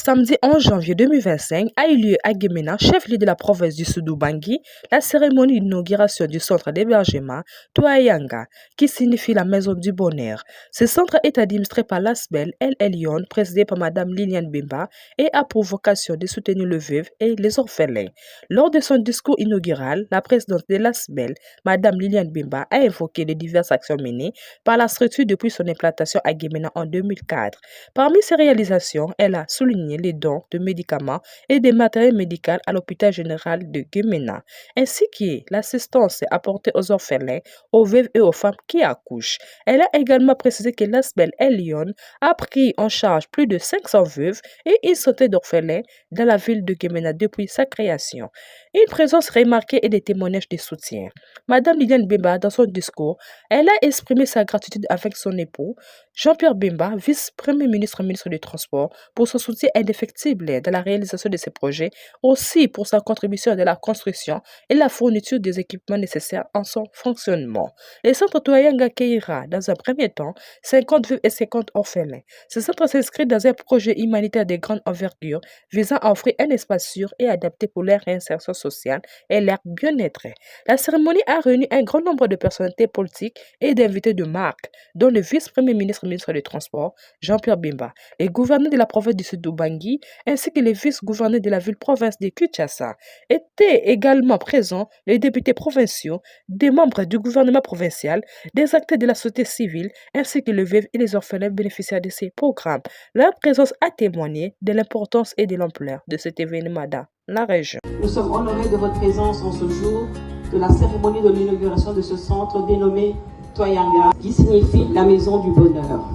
samedi 11 janvier 2025 a eu lieu à Gemena, chef-lieu de la province du Sud-Ubangi, la cérémonie d'inauguration du centre d'hébergement Toayanga, qui signifie la maison du bonheur. Ce centre est administré par l'ASBEL El Elyon, présidé par Mme Liliane Bimba, et a pour vocation de soutenir le veuve et les orphelins. Lors de son discours inaugural, la présidente de l'ASBEL, Mme Liliane Bimba, a évoqué les diverses actions menées par la structure depuis son implantation à Gemena en 2004. Parmi ses réalisations, elle a souligné les dons de médicaments et des matériels médicaux à l'hôpital général de Gemena, ainsi que l'assistance apportée aux orphelins, aux veuves et aux femmes qui accouchent. Elle a également précisé que l'ASBEL El Elyon a pris en charge plus de 500 veuves et une centaine d'orphelins dans la ville de Gemena depuis sa création. Une présence remarquée et des témoignages de soutien. Madame Liliane Bimba, dans son discours, elle a exprimé sa gratitude avec son époux, Jean-Pierre Bimba, vice-premier ministre du Transport, pour son soutien indéfectible dans la réalisation de ces projets, aussi pour sa contribution dans la construction et la fourniture des équipements nécessaires en son fonctionnement. Le centre Toayanga accueillera, dans un premier temps, 50 veuves et 50 orphelins. Ce centre s'inscrit dans un projet humanitaire de grande envergure visant à offrir un espace sûr et adapté pour leur réinsertion sociale et leur bien-être. La cérémonie a réuni un grand nombre de personnalités politiques et d'invités de marque, dont le vice-premier ministre du Transport, Jean-Pierre Bimba, les gouverneurs de la province du Sud-Ubangi, ainsi que les vice-gouverneurs de la ville-province de Kinshasa. Étaient également présents les députés provinciaux, des membres du gouvernement provincial, des acteurs de la société civile, ainsi que les veuves et les orphelins bénéficiaires de ces programmes. Leur présence a témoigné de l'importance et de l'ampleur de cet événement dans la région. Nous sommes honorés de votre présence en ce jour de la cérémonie de l'inauguration de ce centre dénommé Toyanga, qui signifie la maison du bonheur.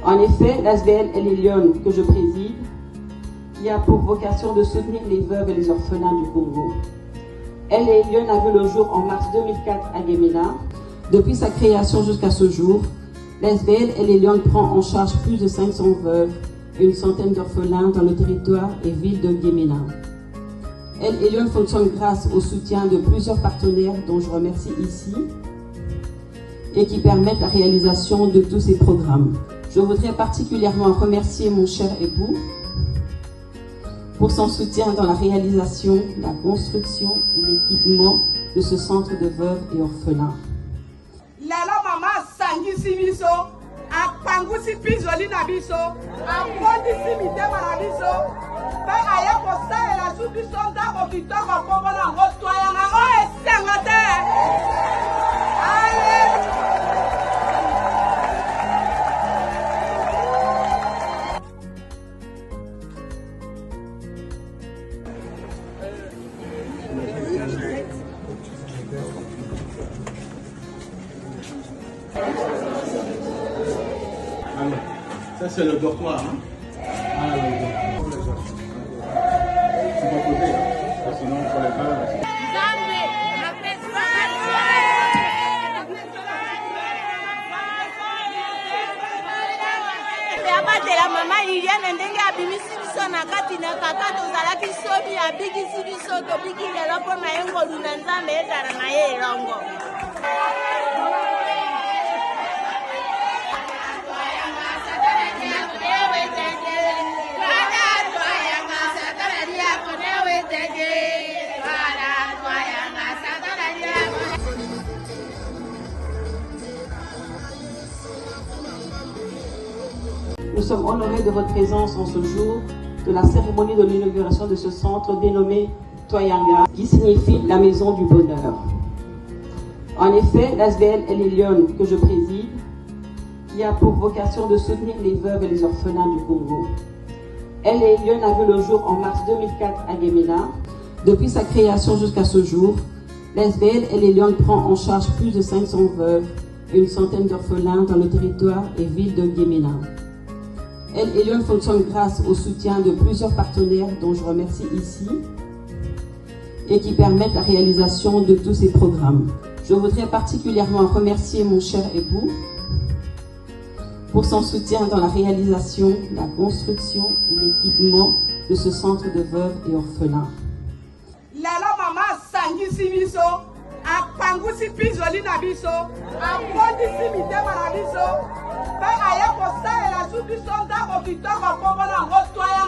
En effet, l'ASBEL El Elyon que je préside, qui a pour vocation de soutenir les veuves et les orphelins du Congo. El Elyon a vu le jour en mars 2004 à Gemena. Depuis sa création jusqu'à ce jour, l'ASBEL El Elyon prend en charge plus de 500 veuves et une centaine d'orphelins dans le territoire et ville de Gemena. El Elyon fonctionne grâce au soutien de plusieurs partenaires dont je remercie ici et qui permettent la réalisation de tous ces programmes. Je voudrais particulièrement remercier mon cher époux pour son soutien dans la réalisation, la construction et l'équipement de ce centre de veuves et orphelins. Lelo mama sangisi biso, apangusi pizoli na biso, apondisi mitema na biso, pe aya kosalela su biso ndako kitoko moko nango Toyanga oyo esenga te. Ça c'est le dortoir, hein? Ah, le dortoir. C'est pas côté, hein? Sinon on ne pourrait pas. La maman Liliane ndenge abimisi biso na kati na kaka tozalaki sobi abikisi biso tobiki lelo mpo na ye ngolu na Nzambe ezala na ye elongo. Nous sommes honorés de votre présence en ce jour de la cérémonie de l'inauguration de ce centre dénommé Toyanga, qui signifie la maison du bonheur. En effet, l'ASBEL El Elyon que je préside, qui a pour vocation de soutenir les veuves et les orphelins du Congo. El Elyon a vu le jour en mars 2004 à Gemena. Depuis sa création jusqu'à ce jour, l'ASBEL El Elyon prend en charge plus de 500 veuves et une centaine d'orphelins dans le territoire et ville de Gemena. El Elyon fonctionne grâce au soutien de plusieurs partenaires dont je remercie ici et qui permettent la réalisation de tous ces programmes. Je voudrais particulièrement remercier mon cher époux pour son soutien dans la réalisation, la construction et l'équipement de ce centre de veuves et orphelins. Lelo mama sangisi biso, apangusi pizoli na biso, apondisi mitema na biso, pe aya kosalela su biso ndako kitoko moko nango Toyanga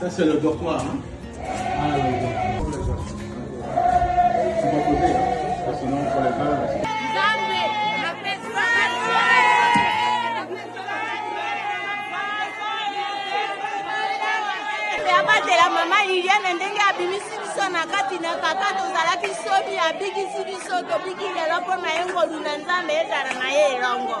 Ça, c'est le dortoir. Hein? Ah, le dortoir. Tu vas poser, hein? Parce que sinon, on ne les pas. abatela mama Liliane ndenge abimisi biso na kati na kaka tozalaki sobi abikisi biso tobiki lelo mpo na ye ngolu na Nzambe ezala na ye elongo.